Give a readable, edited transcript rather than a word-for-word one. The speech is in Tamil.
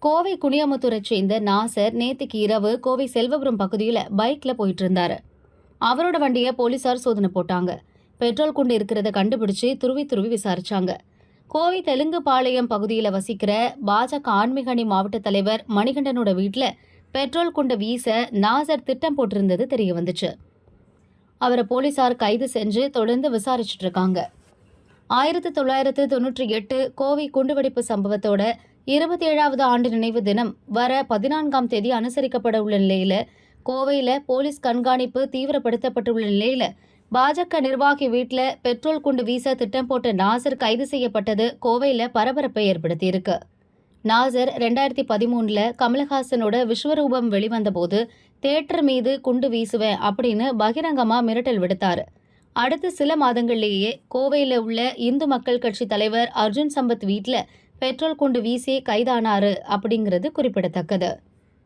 கோவை குனியாமுத்தூரை சேர்ந்த நாசர் நேத்துக்கு இரவு கோவை செல்வபுரம் பகுதியில் பைக்ல போயிட்டு இருந்தாரு. அவரோட வண்டியை போலீசார் சோதனை போட்டாங்க. பெட்ரோல் குண்டு இருக்கிறத கண்டுபிடிச்சு துருவி துருவி விசாரிச்சாங்க. கோவை தெலுங்குபாளையம் பகுதியில் வசிக்கிற பாஜக ஆன்மீக அணி மாவட்ட தலைவர் மணிகண்டனோட வீட்டில் பெட்ரோல் குண்டை வீச நாசர் திட்டம் போட்டிருந்தது தெரிய வந்துச்சு. அவரை போலீசார் கைது செஞ்சு தொடர்ந்து விசாரிச்சுட்டு இருக்காங்க. 1998 கோவை குண்டுவெடிப்பு சம்பவத்தோட 27வது ஆண்டு நினைவு தினம் வர 14ஆம் தேதி அனுசரிக்கப்பட உள்ள நிலையில கோவையில போலீஸ் கண்காணிப்பு தீவிரப்படுத்தப்பட்டுள்ள நிலையில பாஜக நிர்வாகி வீட்டில் பெட்ரோல் குண்டு வீச திட்டம் போட்ட நாசர் கைது செய்யப்பட்டது கோவையில பரபரப்பை ஏற்படுத்தியிருக்கு. நாசர் 2013 கமலஹாசனோட விஸ்வரூபம் வெளிவந்தபோது தியேட்டர் மீது குண்டு வீசுவேன் அப்படின்னு பகிரங்கமா மிரட்டல் விடுத்தாரு. அடுத்த சில மாதங்களிலேயே கோவையில் உள்ள இந்து மக்கள் கட்சி தலைவர் அர்ஜுன் சம்பத் வீட்டில் பெட்ரோல் குண்டு வீசி கைதானாரு அப்படிங்கிறது குறிப்பிடத்தக்கது.